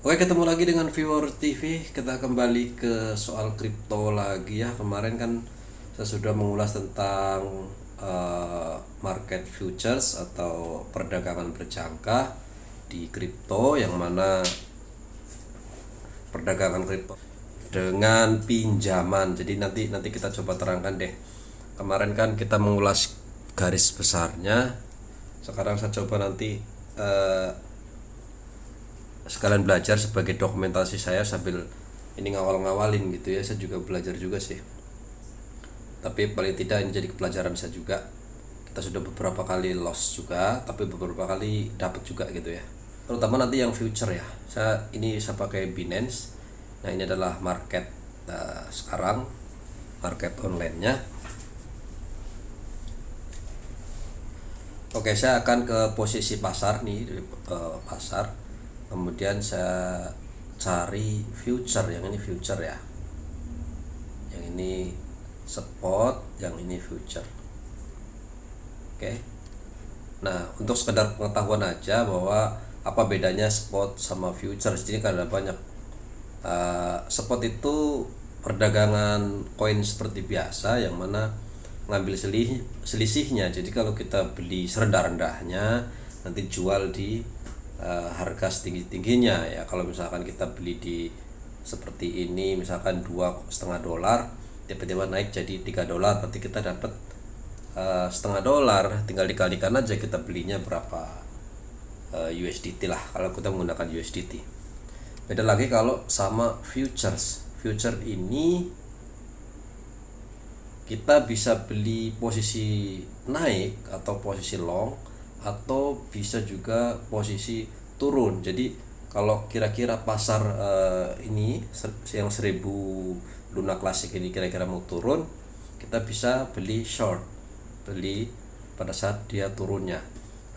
Oke, ketemu lagi dengan Viewer TV. Kita kembali ke soal kripto lagi ya. Kemarin kan saya sudah mengulas tentang market futures atau perdagangan berjangka di kripto, yang mana perdagangan kripto dengan pinjaman. Jadi nanti kita coba terangkan deh. Kemarin kan kita mengulas garis besarnya. Sekarang saya coba nanti sekalian belajar sebagai dokumentasi saya sambil ini ngawal-ngawalin gitu ya. Saya juga belajar juga sih, tapi paling tidak ini jadi pelajaran saya juga. Kita sudah beberapa kali loss juga, tapi beberapa kali dapat juga gitu ya, terutama nanti yang future ya. Saya pakai Binance. Nah, ini adalah market sekarang, market online nya. Oke, saya akan ke posisi pasar nih, pasar. Kemudian saya cari future, yang ini future ya. Yang ini spot, yang ini future. Oke. Nah, untuk sekedar pengetahuan aja bahwa apa bedanya spot sama future. Jadi kan ada banyak. Spot itu perdagangan koin seperti biasa, yang mana ngambil selisihnya. Jadi kalau kita beli serendah-rendahnya, nanti jual di harga setinggi-tingginya ya. Kalau misalkan kita beli di seperti ini, misalkan $2,5, tiba-tiba naik jadi $3, berarti kita dapat $0,5. Tinggal dikalikan aja kita belinya berapa USDT lah, kalau kita menggunakan USDT. Beda lagi kalau sama futures. Future ini kita bisa beli posisi naik atau posisi long, atau bisa juga posisi turun. Jadi kalau kira-kira pasar ini yang 1000 Luna Classic ini kira-kira mau turun, kita bisa beli short, beli pada saat dia turunnya.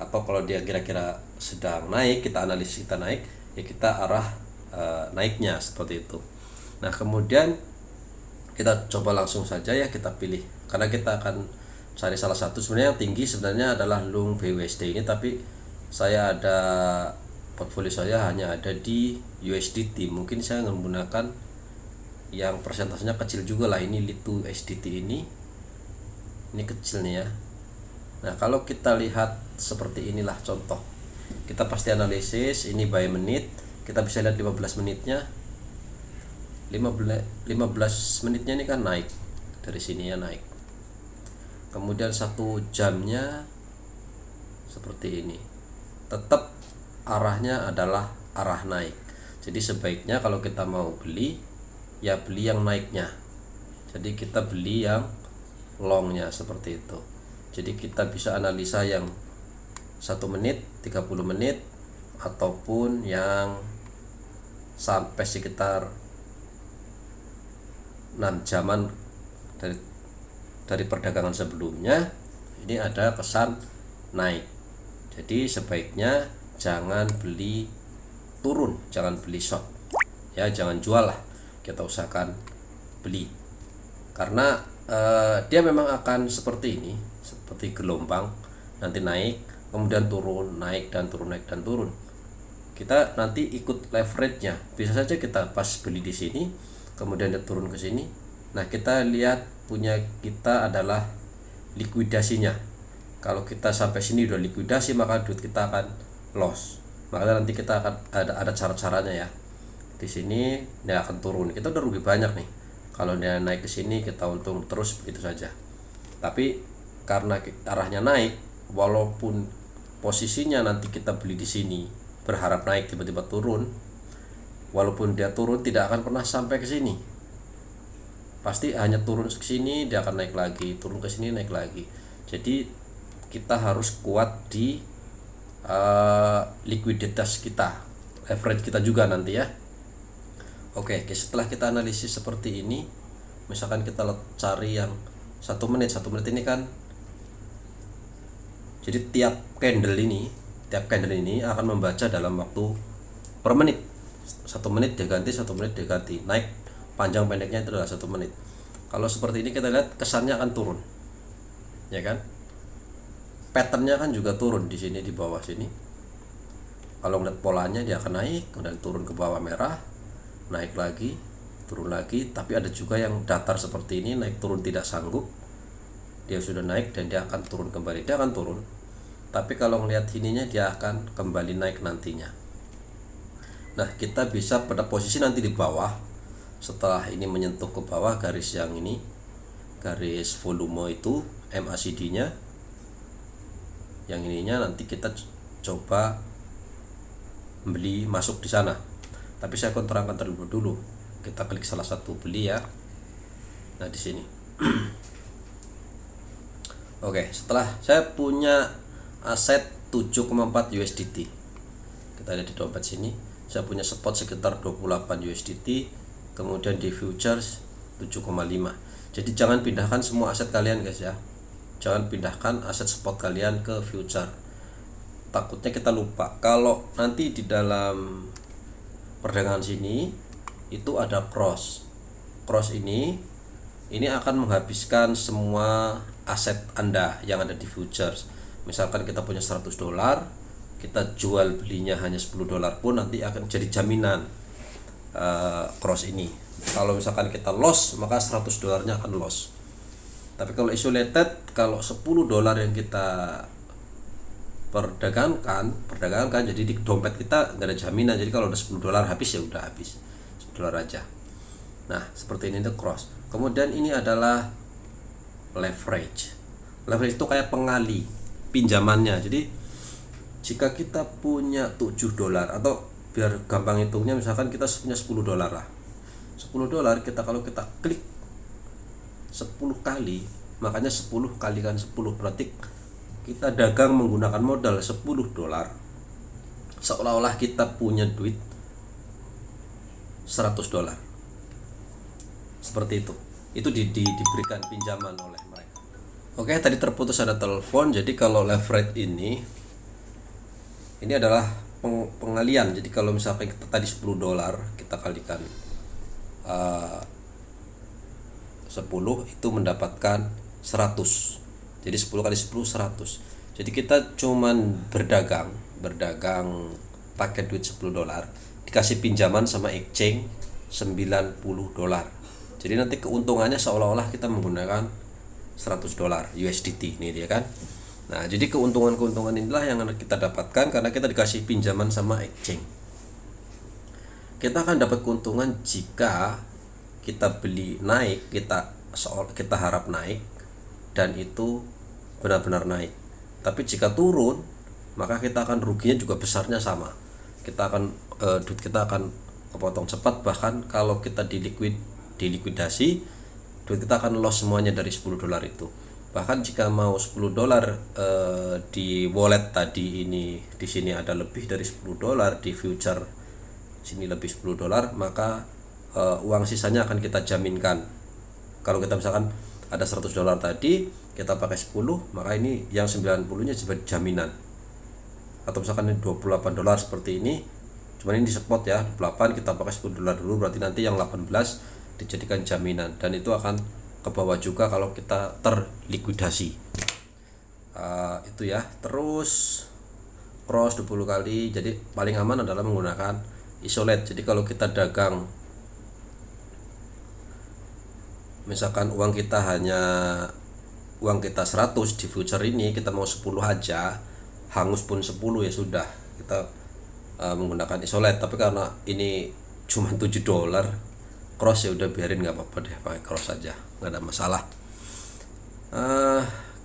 Atau kalau dia kira-kira sedang naik, kita analisis kita naik, ya kita arah naiknya seperti itu. Nah, kemudian kita coba langsung saja ya, kita pilih, karena kita akan cari salah satu. Sebenarnya yang tinggi sebenarnya adalah Long BUSD ini, tapi saya ada portfolio saya hanya ada di USDT. Mungkin saya menggunakan yang persentasenya kecil juga lah, ini Litu USDT ini kecil nih ya. Nah, kalau kita lihat seperti inilah contoh, kita pasti analisis ini by menit. Kita bisa lihat 15 menitnya. 15 menitnya ini kan naik dari sini ya, naik. Kemudian 1 jamnya seperti ini, tetap arahnya adalah arah naik. Jadi sebaiknya kalau kita mau beli, ya beli yang naiknya. Jadi kita beli yang longnya seperti itu. Jadi kita bisa analisa yang 1 menit, 30 menit, ataupun yang sampai sekitar 6 jaman dari perdagangan sebelumnya. Ini ada kesan naik. Jadi sebaiknya jangan beli turun, jangan beli short ya, jangan jual lah, kita usahakan beli. Karena dia memang akan seperti ini, seperti gelombang, nanti naik kemudian turun, naik dan turun, naik dan turun. Kita nanti ikut leverage-nya. Bisa saja kita pas beli di sini, kemudian dia turun ke sini. Nah, kita lihat punya kita adalah likuidasinya. Kalau kita sampai sini udah likuidasi, maka duit kita akan loss. Makanya nanti kita akan ada cara-caranya ya. Di sini dia akan turun, kita udah rugi banyak nih. Kalau dia naik ke sini, kita untung terus begitu saja. Tapi karena arahnya naik, walaupun posisinya nanti kita beli di sini berharap naik, tiba-tiba turun, walaupun dia turun tidak akan pernah sampai ke sini. Pasti hanya turun ke sini, dia akan naik lagi, turun ke sini, naik lagi. Jadi kita harus kuat di likuiditas kita, leverage kita juga nanti ya. Oke, setelah kita analisis seperti ini, misalkan kita cari yang 1 menit. 1 menit ini kan, jadi tiap candle ini akan membaca dalam waktu per menit. 1 menit diganti, 1 menit diganti, naik panjang pendeknya itu adalah 1 menit. Kalau seperti ini kita lihat kesannya akan turun, ya kan? Patternnya kan juga turun di sini, di bawah sini. Kalau ngeliat polanya dia akan naik, kemudian turun ke bawah merah, naik lagi, turun lagi. Tapi ada juga yang datar seperti ini, naik turun tidak sanggup, dia sudah naik dan dia akan turun kembali. Dia akan turun, tapi kalau ngelihat ininya dia akan kembali naik nantinya. Nah, kita bisa pada posisi nanti di bawah, setelah ini menyentuh ke bawah garis yang ini, garis volume itu MACD nya yang ininya, nanti kita coba beli masuk di sana. Tapi saya akan terangkan terlebih dulu. Kita klik salah satu beli ya. Nah, di sini. Oke, setelah saya punya aset 7,4 USDT. Kita lihat di dompet sini, saya punya spot sekitar 28 USDT, kemudian di futures 7,5. Jadi jangan pindahkan semua aset kalian guys ya. Jangan pindahkan aset spot kalian ke future. Takutnya kita lupa. Kalau nanti di dalam perdagangan sini itu ada cross ini akan menghabiskan semua aset Anda yang ada di futures. Misalkan kita punya $100, kita jual belinya hanya $10 pun nanti akan jadi jaminan cross ini. Kalau misalkan kita loss, maka $100 nya akan loss. Tapi kalau isolated, kalau $10 yang kita perdagangkan, jadi di dompet kita nggak ada jaminan. Jadi kalau udah $10 habis ya udah habis $10 aja. Nah, seperti ini tuh cross. Kemudian ini adalah leverage. Leverage itu kayak pengali pinjamannya. Jadi jika kita punya $7 atau biar gampang hitungnya, misalkan kita punya $10 lah. $10 kalau kita klik 10 kali, makanya 10 kalikan 10 berarti kita dagang menggunakan modal $10, seolah-olah kita punya duit $100. Seperti itu. Itu diberikan pinjaman oleh mereka. Oke, tadi terputus ada telepon. Jadi kalau leverage ini adalah pengalian. Jadi kalau misalkan kita tadi $10, kita kalikan 10 itu mendapatkan 100. Jadi 10 kali 10 100. Jadi kita cuman berdagang pakai duit $10, dikasih pinjaman sama exchange $90. Jadi nanti keuntungannya seolah-olah kita menggunakan $100 USDT ini dia kan. Nah, jadi keuntungan inilah yang kita dapatkan karena kita dikasih pinjaman sama exchange. Kita akan dapat keuntungan jika kita beli naik, kita harap naik dan itu benar-benar naik. Tapi jika turun, maka kita akan ruginya juga besarnya sama. Duit kita akan kepotong cepat, bahkan kalau kita dilikuidasi, duit kita akan loss semuanya dari $10 itu. Bahkan jika mau $10 di wallet tadi ini, di sini ada lebih dari $10, di future sini lebih $10, maka uang sisanya akan kita jaminkan. Kalau kita misalkan ada $100 tadi, kita pakai 10, maka ini yang 90-nya sebagai jaminan. Atau misalkan ini $28 seperti ini, cuman ini di spot ya, 8 kita pakai $10 dulu, berarti nanti yang 18 dijadikan jaminan, dan itu akan ke bawah juga kalau kita terlikuidasi. Itu ya. Terus cross 20 kali. Jadi paling aman adalah menggunakan isolate. Jadi kalau kita dagang, misalkan uang kita 100 di future ini, kita mau 10 aja, hangus pun 10 ya sudah, kita menggunakan isolate. Tapi karena ini cuma $7 cross, ya udah biarin, nggak apa-apa deh, pakai cross aja, nggak ada masalah.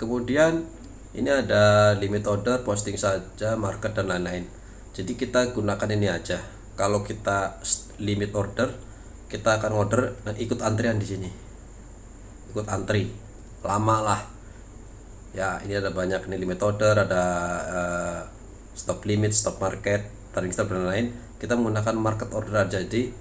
Kemudian ini ada limit order, posting saja, market dan lain-lain. Jadi kita gunakan ini aja. Kalau kita limit order, kita akan order dan ikut antrian di sini, ikut antri lama lah ya. Ini ada banyak nih, limit order, ada stop limit, stop market, trading stop dan lain-lain. Kita menggunakan market order aja. Jadi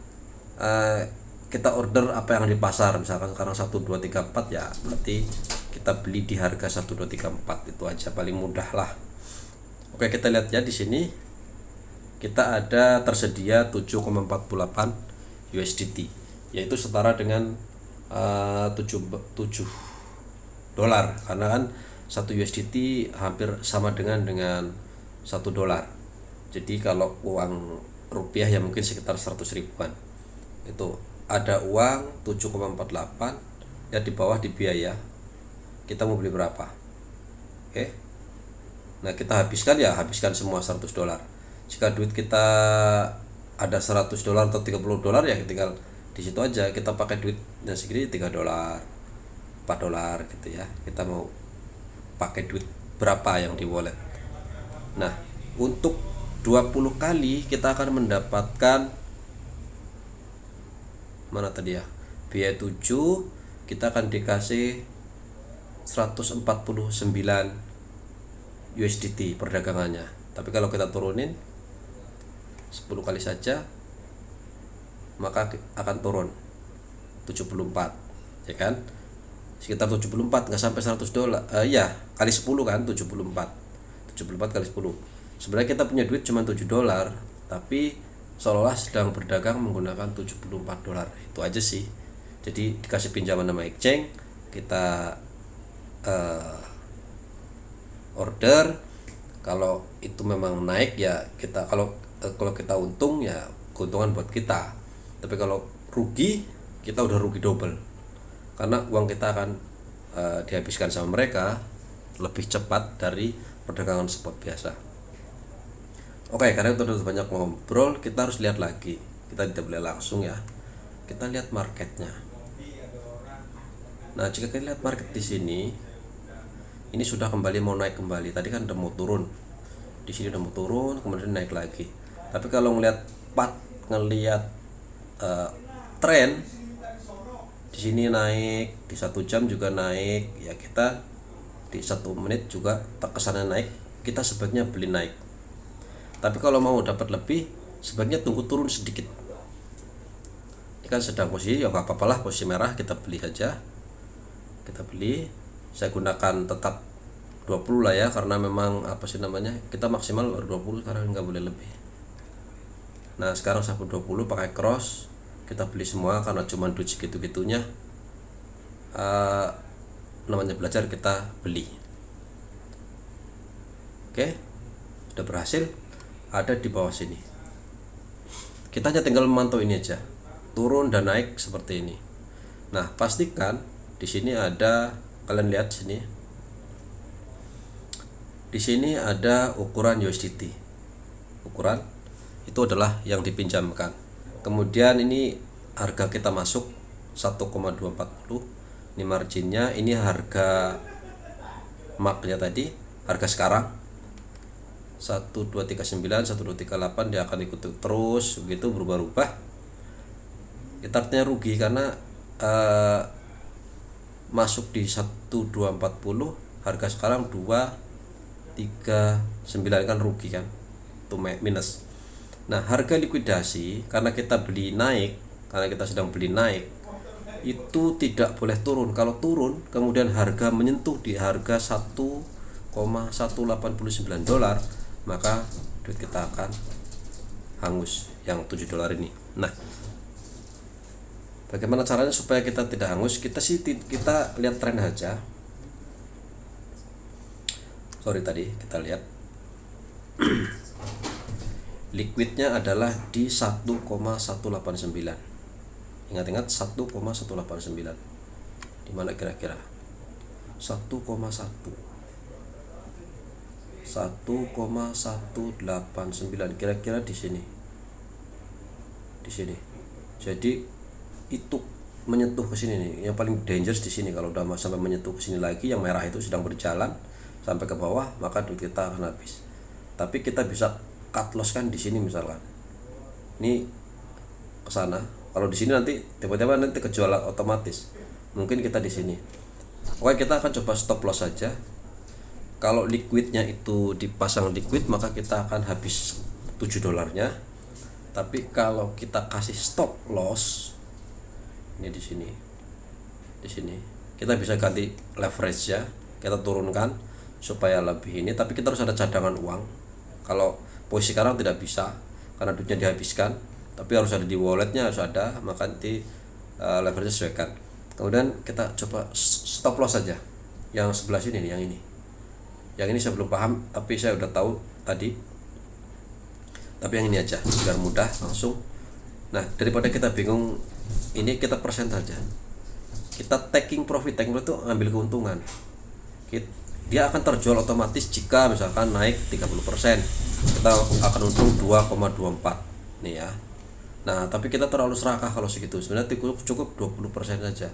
kita order apa yang di pasar, misalkan sekarang 1 2 3 4 ya, berarti kita beli di harga 1 2 3 4, itu aja paling mudah lah. Oke, kita lihat ya, di sini kita ada tersedia 7,48 USDT, yaitu setara dengan 7 dolar, karena kan 1 USDT hampir sama dengan $1. Jadi kalau uang rupiah ya mungkin sekitar 100 ribuan. Itu ada uang 7,48 ya, di bawah di biaya. Kita mau beli berapa? Oke. Nah, kita habiskan semua 100 dolar. Jika duit kita ada 100 dolar atau 30 dolar ya tinggal di situ aja kita pakai duitnya segini, 3 dolar, 4 dolar gitu ya. Kita mau pakai duit berapa yang di wallet. Nah, untuk 20 kali kita akan mendapatkan mana tadi ya? Biaya 7, kita akan dikasih 149 USDT perdagangannya. Tapi kalau kita turunin 10 kali saja maka akan turun 74, ya kan? Sekitar 74, nggak sampai 100 dolar. Ya, kali 10 kan 74. 74 kali 10. Sebenarnya kita punya duit cuma 7 dolar, tapi seolah-olah sedang berdagang menggunakan 74 dolar. Itu aja sih. Jadi dikasih pinjaman sama exchange, kita order. Kalau itu memang naik ya kita, kalau kita untung ya keuntungan buat kita. Tapi kalau rugi, kita udah rugi double. Karena uang kita akan dihabiskan sama mereka lebih cepat dari perdagangan spot biasa. Oke, karena itu udah banyak ngobrol, kita harus lihat lagi. Kita tidak boleh langsung ya. Kita lihat marketnya. Nah, jika kita lihat market di sini, ini sudah kembali mau naik kembali. Tadi kan udah mau turun. Di sini udah mau turun, kemudian naik lagi. Tapi kalau ngelihat tren di sini naik, di 1 jam juga naik, ya kita di 1 menit juga terkesannya naik, kita sebaiknya beli naik. Tapi kalau mau dapat lebih, sebaiknya tunggu turun sedikit. Ini kan sedang posisi, ya nggak apa-apa lah, posisi merah kita beli saja. Kita beli, saya gunakan tetap 20 lah ya, karena memang kita maksimal baru 20 karena nggak boleh lebih. Nah, sekarang saya 20 pakai cross, kita beli semua karena cuma duit segitu-gitunya. Namanya belajar, kita beli. Oke, sudah berhasil. Ada di bawah sini. Kita hanya tinggal memantau ini aja, turun dan naik seperti ini. Nah, pastikan di sini ada, kalian lihat sini. Di sini ada ukuran USDT. Ukuran itu adalah yang dipinjamkan. Kemudian ini harga kita masuk 1,240. Ini marginnya, ini harga marknya tadi, harga sekarang 1239, 1238, dia akan ikut terus begitu berubah-ubah. Kita artinya rugi karena masuk di 1240, harga sekarang 239 kan rugi kan, itu minus. Nah, harga likuidasi karena kita beli naik, karena kita sedang beli naik, itu tidak boleh turun. Kalau turun kemudian harga menyentuh di harga 1,189 dolar, maka duit kita akan hangus yang 7 dolar ini. Nah, bagaimana caranya supaya kita tidak hangus? Kita lihat tren aja. Tadi kita lihat liquidnya adalah di 1,189. Ingat-ingat 1,189. Di mana kira-kira? 1,189 kira-kira di sini. Jadi itu menyentuh ke sini nih. Yang paling dangerous di sini. Kalau udah sampai menyentuh ke sini lagi, yang merah itu sedang berjalan sampai ke bawah, maka duit kita akan habis. Tapi kita bisa cut loss kan di sini misalkan. Ini ke sana. Kalau di sini nanti tiba-tiba nanti kejual otomatis. Mungkin kita di sini. Oke, kita akan coba stop loss saja. Kalau liquidnya itu dipasang liquid, maka kita akan habis 7 dolarnya. Tapi kalau kita kasih stop loss, ini di sini, kita bisa ganti leverage ya. Kita turunkan supaya lebih ini. Tapi kita harus ada cadangan uang. Kalau posisi sekarang tidak bisa karena duitnya dihabiskan. Tapi harus ada di walletnya, harus ada, maka nanti leverage sesuaikan. Kemudian kita coba stop loss saja. Yang sebelah sini nih, yang ini saya belum paham, tapi saya udah tahu tadi Tapi yang ini aja biar mudah langsung. Nah, daripada kita bingung, ini kita persen saja. Kita taking profit itu ambil keuntungan. Dia akan terjual otomatis jika misalkan naik 30%. Kita akan untung 2,24 nih ya. Nah, tapi kita terlalu serakah kalau segitu. Sebenarnya cukup 20% saja.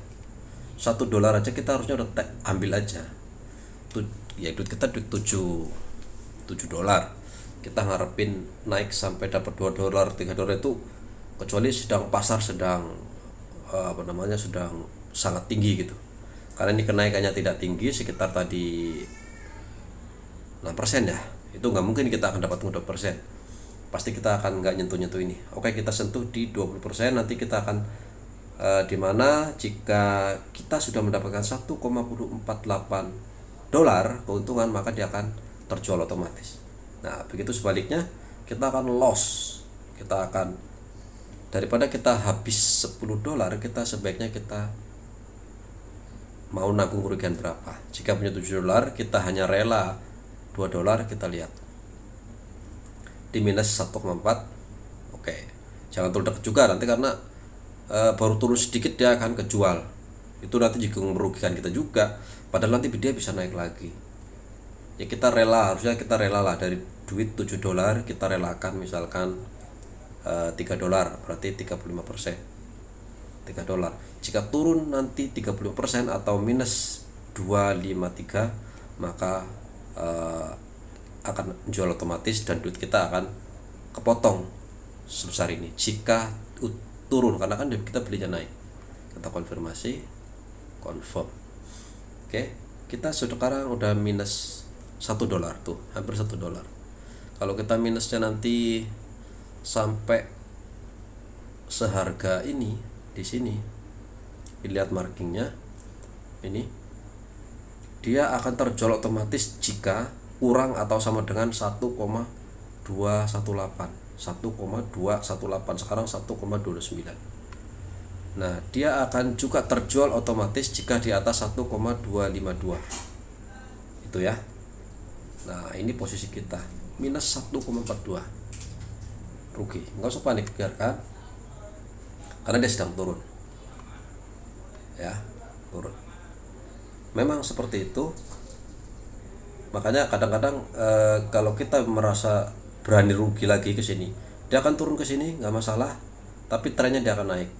$1 aja kita harusnya udah ambil aja. Ya duit kita duit 7 dolar. Kita ngarepin naik sampai dapat $2, $3 itu, kecuali pasar sedang sedang sangat tinggi gitu. Karena ini kenaikannya tidak tinggi, sekitar tadi 6% ya. Itu nggak mungkin kita akan dapat 20%. Pasti kita akan nggak nyentuh ini. Oke, kita sentuh di 20%, nanti kita akan dimana jika kita sudah mendapatkan $1,48 keuntungan, maka dia akan terjual otomatis. Nah, begitu sebaliknya kita akan loss. Kita akan, daripada kita habis $10, kita sebaiknya kita mau nanggung kerugian berapa. Jika punya $7, kita hanya rela $2, kita lihat di minus 1,4. Oke, jangan terlalu dekat juga nanti, karena baru turun sedikit dia akan kejual. Itu nanti juga merugikan kita juga, padahal nanti dia bisa naik lagi. Ya kita rela, harusnya kita rela lah, dari duit $7 kita relakan misalkan $3, berarti 35%. $3. Jika turun nanti 35% atau minus 253, maka akan jual otomatis dan duit kita akan kepotong sebesar ini. Jika turun, karena kan kita belinya naik. Kita konfirmasi, confirm. Oke, kita sekarang udah minus $1 tuh, hampir $1. Kalau kita minusnya nanti sampai seharga ini, di sini dilihat markingnya, ini dia akan terjual otomatis jika kurang atau sama dengan 1,218. Sekarang 1,29. Nah, dia akan juga terjual otomatis jika di atas 1,252. Itu ya. Nah, ini posisi kita minus 1,42. Rugi. Enggak usah panik, biarkan. Karena dia sedang turun. Ya, turun. Memang seperti itu. Makanya kadang-kadang kalau kita merasa berani rugi lagi ke sini, dia akan turun ke sini, nggak masalah, tapi trennya dia akan naik.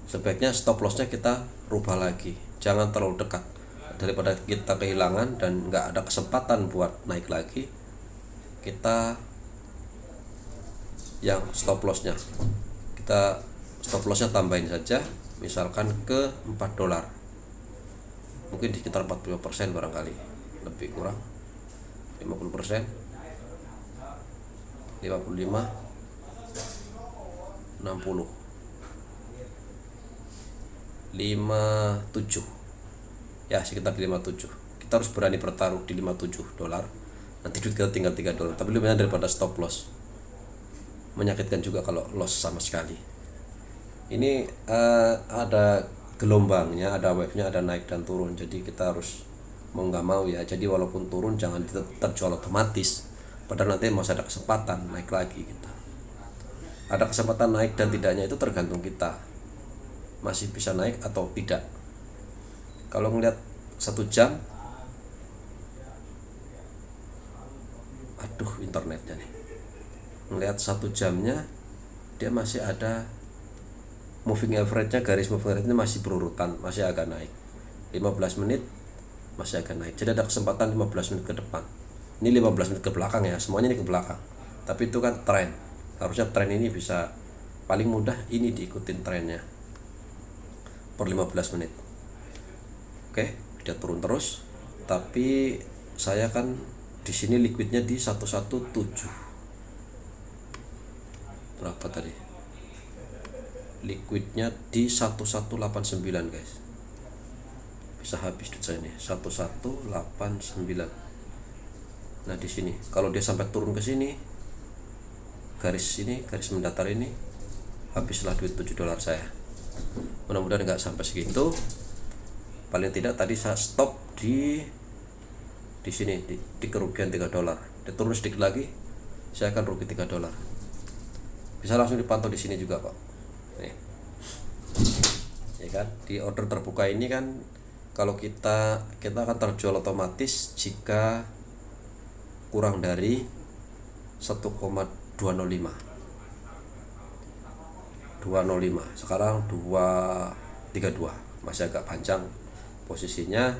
Sebaiknya stop lossnya kita rubah lagi, jangan terlalu dekat, daripada kita kehilangan dan nggak ada kesempatan buat naik lagi. Kita yang stop lossnya, kita stop lossnya tambahin saja, misalkan ke $4, mungkin di sekitar 45% barangkali, lebih kurang 50%, 55, 60, 57 ya, sekitar 57. Kita harus berani bertaruh di $57. Nanti duit kita tinggal $3, tapi lebih banyak daripada stop loss. Menyakitkan juga kalau loss sama sekali. Ini ada gelombangnya, ada wave-nya, ada naik dan turun, jadi kita harus mau nggak mau ya. Jadi walaupun turun jangan terjual otomatis, padahal nanti masih ada kesempatan naik lagi kita. Ada kesempatan naik dan tidaknya itu tergantung kita, masih bisa naik atau tidak. Kalau ngeliat 1 jam, aduh internetnya nih, ngeliat 1 jamnya dia masih ada moving average-nya, garis moving average-nya masih berurutan, masih agak naik. 15 menit masih agak naik, jadi ada kesempatan 15 menit ke depan. Ini 15 menit ke belakang ya, semuanya ini ke belakang, tapi itu kan tren. Harusnya tren ini bisa paling mudah ini diikutin trennya per 15 menit. Oke, dia turun terus, tapi saya kan di sini liquidnya di 117. Berapa tadi? Liquidnya di 1189 guys. Bisa habis duit saya ini 1189. Nah di sini kalau dia sampai turun ke sini, garis mendatar ini, habislah duit $7 saya. Mudah-mudahan nggak sampai segitu. Paling tidak tadi saya stop di sini di kerugian $3. Dia turun sedikit lagi, saya akan rugi 3 dolar. Bisa langsung dipantau di sini juga, Pak. Nih. Ya kan, di order terbuka ini kan kalau kita akan terjual otomatis jika kurang dari 1,205. Sekarang 232, masih agak panjang posisinya,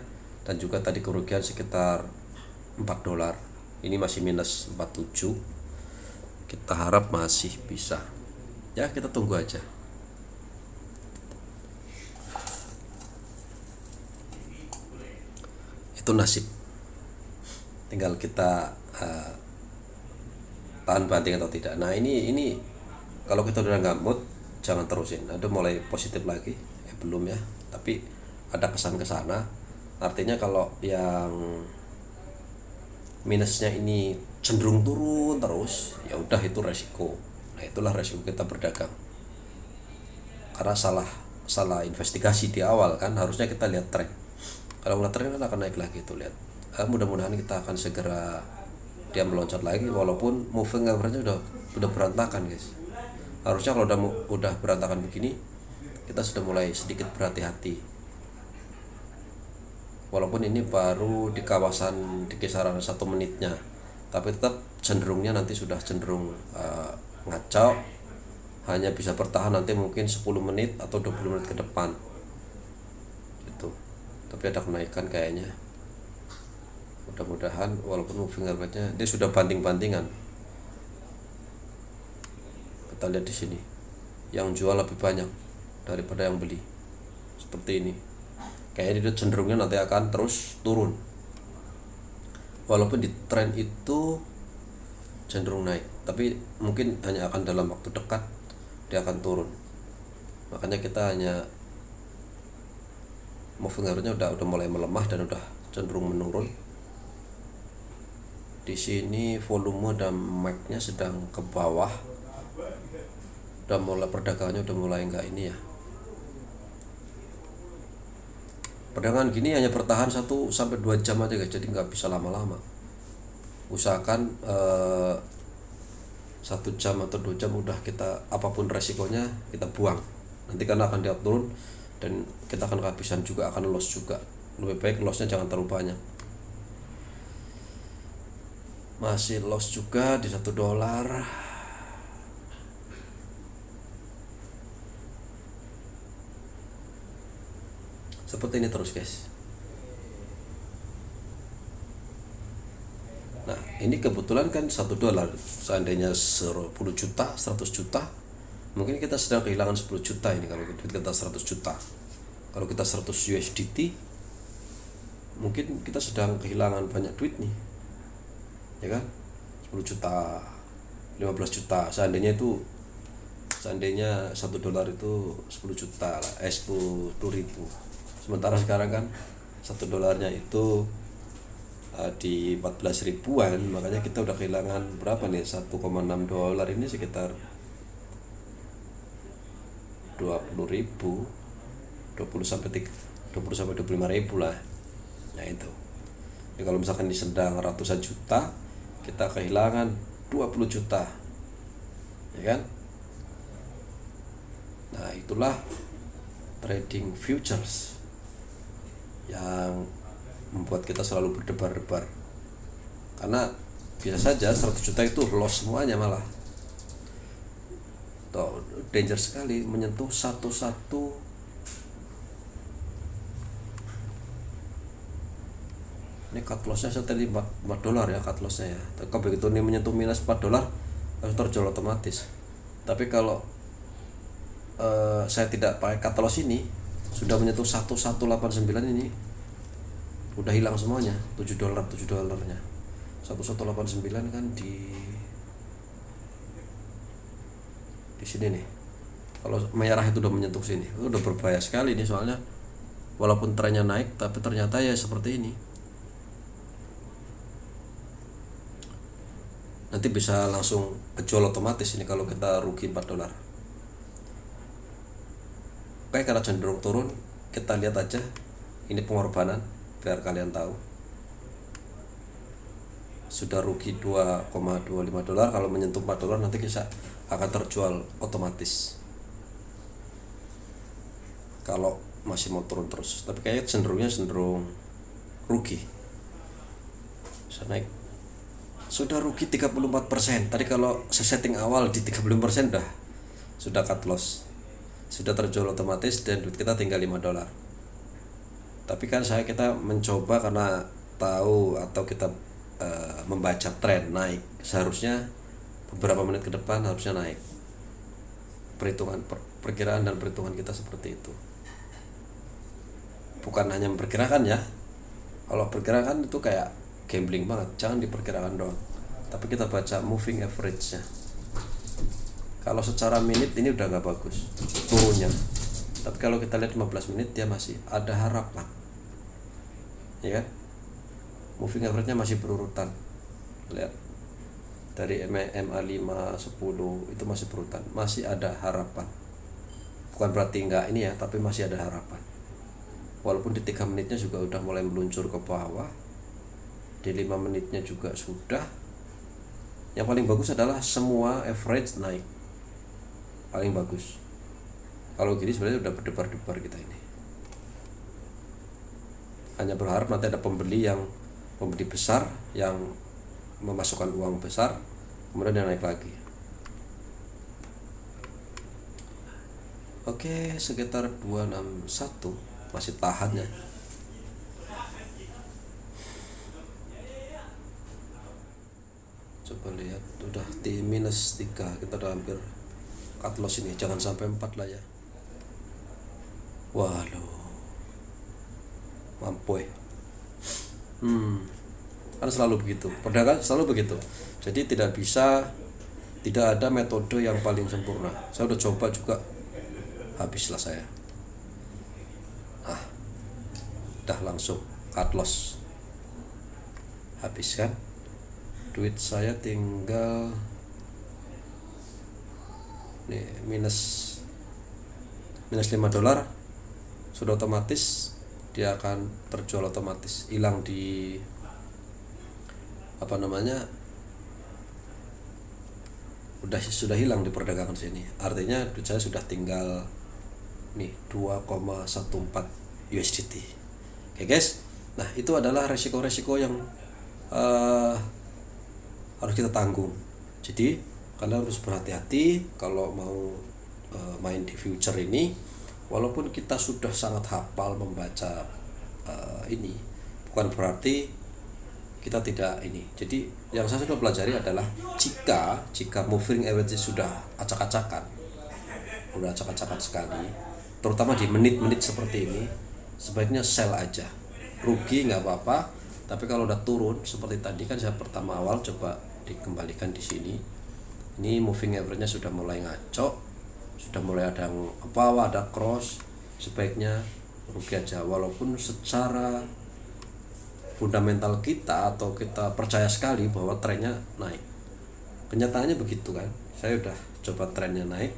dan juga tadi kerugian sekitar 4 dolar. Ini masih minus 47. Kita harap masih bisa. Ya, kita tunggu aja. Itu nasib. Tinggal kita tahan banting atau tidak. Nah, ini kalau kita udah nggak mood, jangan terusin. Ada mulai positif lagi, belum ya, tapi ada kesan ke sana. Artinya kalau yang minusnya ini cenderung turun terus, ya udah itu resiko. Nah, itulah resiko kita berdagang. Karena salah investigasi di awal kan, harusnya kita lihat tren. Kalau ngeliat tren kan akan naik lagi tuh, lihat. Mudah-mudahan kita akan segera dia meloncat lagi, walaupun moving average-nya udah berantakan, guys. Harusnya kalau udah berantakan begini, kita sudah mulai sedikit berhati-hati. Walaupun ini baru di kawasan di kisaran 1 menitnya, tapi tetap cenderungnya nanti sudah cenderung ngacau. Hanya bisa bertahan nanti mungkin 10 menit atau 20 menit ke depan gitu. Tapi ada kenaikan kayaknya. Mudah-mudahan walaupun moving average-nya dia sudah banting-bantingan. Kita lihat di sini, yang jual lebih banyak daripada yang beli. Seperti ini. Kayaknya dia cenderungnya nanti akan terus turun. Walaupun di tren itu cenderung naik, tapi mungkin hanya akan dalam waktu dekat dia akan turun. Makanya kita hanya moving average-nya udah mulai melemah dan udah cenderung menurun. Di sini volume dan MACD-nya sedang ke bawah. Udah mulai perdagangannya udah mulai enggak ini ya. Perdagangan gini hanya bertahan 1-2 jam aja, guys. Jadi nggak bisa lama-lama. Usahakan 1 jam atau 2 jam udah kita, apapun resikonya kita buang. Nanti karena akan dia turun dan kita akan kehabisan juga, akan loss juga. Lebih baik lossnya jangan terlalu banyak. Masih loss juga di 1 dolar. Seperti ini terus, guys. Nah, ini kebetulan kan 1 dolar, seandainya 10 juta, 100 juta, mungkin kita sedang kehilangan 10 juta ini kalau duit kita 100 juta. Kalau kita 100 USDT, mungkin kita sedang kehilangan banyak duit nih. Ya kan? 10 juta, 15 juta, seandainya 1 dolar itu 10 juta lah, 10 ribu. Sementara sekarang kan 1 dolarnya itu di 14 ribuan, makanya kita udah kehilangan berapa nih, 1,6 dolar ini sekitar 20 ribu, 20 sampai 25 ribu lah. Nah itu. Jadi kalau misalkan di sedang ratusan juta, kita kehilangan 20 juta, ya kan? Nah itulah trading futures yang membuat kita selalu berdebar-debar, karena bisa saja 100 juta itu loss semuanya, malah tuh, danger sekali menyentuh satu-satu. Ini cut lossnya tadi 4 dolar ya, cut lossnya ya. Kalau begitu ini menyentuh minus 4 dolar langsung terjual otomatis. Tapi kalau saya tidak pakai cut loss ini, sudah menyentuh 1189 ini, udah hilang semuanya 7 dolarnya. 1189 kan di sini nih. Kalau merah itu udah menyentuh sini, udah berbahaya sekali ini, soalnya walaupun trennya naik tapi ternyata ya seperti ini. Nanti bisa langsung kejual otomatis ini kalau kita rugi 4 dolar. Oke, karena cenderung turun, kita lihat aja ini pengorbanan biar kalian tahu. sudah rugi 2,25 dolar. Kalau menyentuh 4 dolar nanti bisa akan terjual otomatis kalau masih mau turun terus. Tapi kayaknya cenderung rugi. Bisa naik, sudah rugi 34%. Tadi kalau setting awal di 35% sudah cut loss, sudah terjual otomatis dan duit kita tinggal 5 dolar. Tapi kan kita mencoba karena tahu atau kita membaca tren naik, seharusnya beberapa menit ke depan harusnya naik. Perkiraan dan perhitungan kita seperti itu. Bukan hanya memperkirakan ya. Kalau perkirakan itu kayak gambling banget, jangan diperkirakan doang. Tapi kita baca moving average-nya. Kalau secara menit ini udah nggak bagus turunnya. Tapi kalau kita lihat 15 menit dia masih ada harapan. Ya kan? Moving average-nya masih berurutan. Lihat. Dari MA5, 10 itu masih berurutan, masih ada harapan. Bukan berarti enggak ini ya, tapi masih ada harapan. Walaupun di 3 menitnya juga udah mulai meluncur ke bawah, di 5 menitnya juga sudah. Yang paling bagus adalah semua average naik, paling bagus. Kalau gini sebenarnya udah berdebar-debar kita ini. Hanya berharap nanti ada pembeli besar yang memasukkan uang besar, kemudian dia naik lagi. Oke, sekitar 261 masih tahan ya. Coba lihat, udah di -3, kita udah hampir cut loss ini, jangan sampai 4 lah ya. Waduh, mampu ya. Kan selalu begitu, perdagangan selalu begitu. Jadi tidak ada metode yang paling sempurna. Saya udah coba juga, habislah saya. Udah langsung cut loss, habis kan. Duit saya tinggal nih minus 5 dolar, sudah otomatis dia akan terjual otomatis, hilang di sudah hilang di perdagangan sini. Artinya duit saya sudah tinggal nih 2,14 USDT. Oke guys, nah itu adalah resiko-resiko yang harus kita tanggung. Jadi kalian harus berhati-hati kalau mau main di future ini. Walaupun kita sudah sangat hafal membaca ini, bukan berarti kita tidak ini. Jadi yang saya sudah pelajari adalah jika moving average sudah acak-acakan sekali, terutama di menit-menit seperti ini, sebaiknya sell aja. Rugi nggak apa-apa, tapi kalau udah turun seperti tadi kan saya pertama awal coba dikembalikan di sini. Ini moving average-nya sudah mulai ngaco, sudah mulai ada bawah, ada cross, sebaiknya rugi aja. Walaupun secara fundamental kita atau kita percaya sekali bahwa trennya naik, kenyataannya begitu kan. Saya udah coba trennya naik,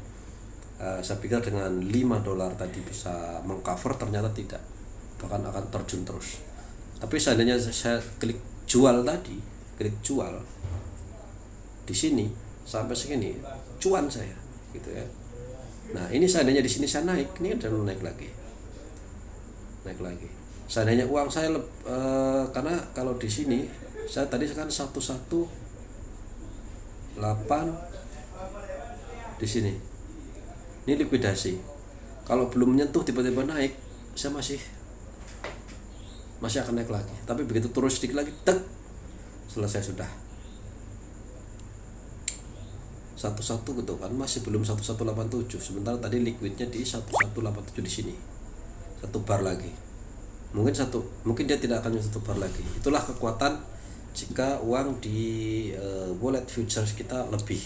saya pikir dengan 5 dolar tadi bisa mengcover, ternyata tidak, bahkan akan terjun terus. Tapi seandainya saya klik jual di sini sampai segini, cuan saya gitu ya. Nah ini seandainya di sini saya naik, ini udah naik lagi. Seandainya uang saya karena kalau di sini saya tadi kan 118 di sini. Ini likuidasi. Kalau belum menyentuh tiba-tiba naik, saya masih akan naik lagi. Tapi begitu turun sedikit lagi, selesai sudah. 11 gitu kan, masih belum 1187. Sementara tadi liquidnya di 1187 di sini. 1 bar lagi. Mungkin dia tidak akan 1 bar lagi. Itulah kekuatan jika uang di wallet futures kita lebih.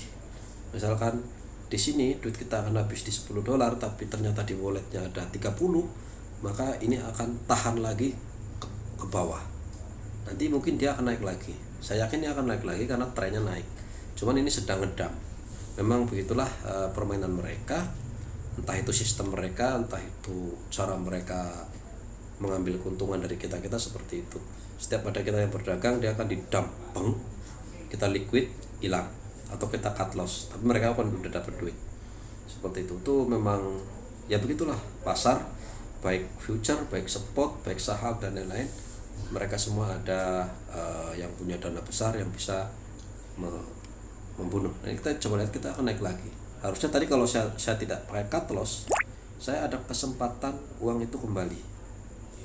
Misalkan di sini duit kita akan habis di 10 dolar, tapi ternyata di walletnya ada 30, maka ini akan tahan lagi ke bawah. Nanti mungkin dia akan naik lagi. Saya yakin dia akan naik lagi karena trennya naik. Cuman ini sedang ngedam. Memang begitulah permainan mereka. Entah itu sistem mereka, entah itu cara mereka mengambil keuntungan dari kita seperti itu. Setiap ada kita yang berdagang, dia akan didampeng kita liquid hilang atau kita cut loss, tapi mereka kan udah dapat duit. Seperti itu tuh memang ya begitulah pasar, baik future, baik spot, baik saham dan lain-lain. Mereka semua ada yang punya dana besar yang bisa membunuh. Nah, kita coba lihat, kita akan naik lagi. Harusnya tadi kalau saya tidak pakai cut loss, saya ada kesempatan uang itu kembali.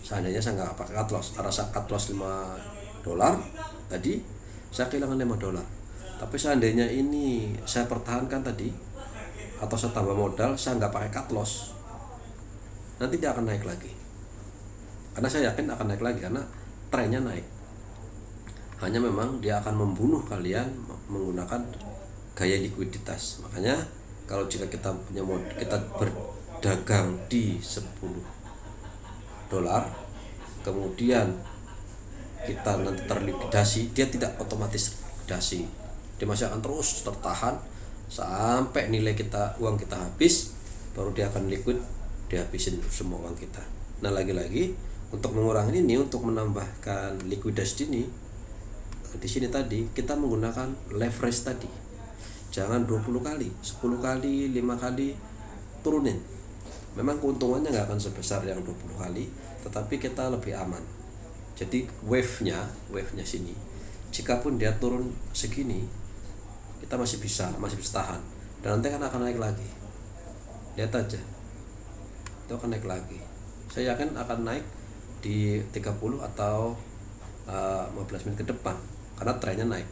Seandainya saya nggak pakai cut loss, karena saya cut loss $5 tadi, saya kehilangan $5. Tapi seandainya ini saya pertahankan tadi, atau saya tambah modal, saya nggak pakai cut loss, nanti dia akan naik lagi. Karena saya yakin akan naik lagi, karena trennya naik. Hanya memang dia akan membunuh kalian menggunakan gaya likuiditas. Makanya kalau jika kita punya modal, kita berdagang di $10, kemudian kita nanti terlikuidasi, dia tidak otomatis likuidasi, dia masih akan terus tertahan sampai nilai uang kita habis, baru dia akan liquid, dihabisin semua uang kita. Nah, lagi-lagi untuk mengurangi ini, untuk menambahkan likuidasi ini, di sini tadi kita menggunakan leverage tadi. Jangan 20 kali, 10 kali, 5 kali turunin. Memang keuntungannya nggak akan sebesar yang 20 kali, tetapi kita lebih aman. Jadi wave-nya sini, jikapun dia turun segini, kita masih bisa tahan. Dan nanti akan naik lagi. Lihat aja, itu akan naik lagi. Saya yakin akan naik di 30 atau 15 menit ke depan, karena trennya naik.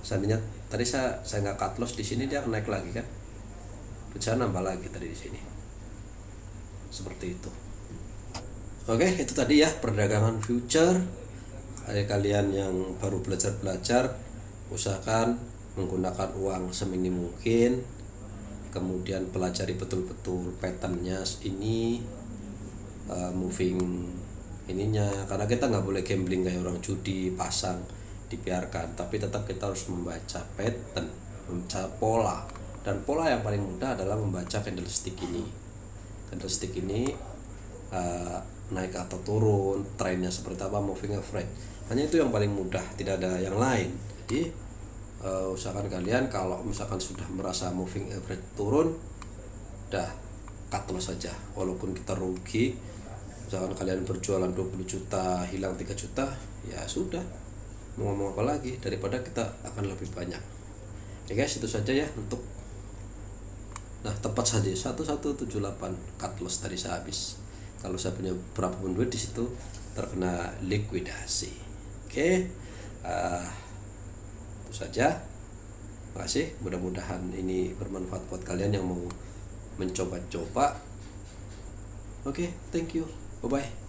Seandainya tadi saya nggak cut loss di sini, dia akan naik lagi kan, saya nambah lagi tadi di sini, seperti itu. Oke, itu tadi ya perdagangan future. Kalian yang baru belajar, usahakan menggunakan uang seminim mungkin, kemudian pelajari betul-betul patternnya ini, moving ininya, karena kita nggak boleh gambling kayak orang judi pasang dibiarkan, tapi tetap kita harus membaca pattern, membaca pola, dan pola yang paling mudah adalah membaca candlestick ini. Candlestick ini naik atau turun, trennya seperti apa, moving average, hanya itu yang paling mudah, tidak ada yang lain. Jadi usahakan kalian kalau misalkan sudah merasa moving average turun, dah cut loss saja, walaupun kita rugi. Misalkan kalian berjualan 20 juta, hilang 3 juta, ya sudah, mau ngomong apa lagi, daripada kita akan lebih banyak. Ya guys, itu saja ya untuk, nah tepat saja 1178 cut loss tadi saya habis. Kalau saya punya berapapun duit di situ terkena likuidasi. Oke, itu saja. Makasih, mudah-mudahan ini bermanfaat buat kalian yang mau mencoba-coba. Oke, thank you. Bye-bye.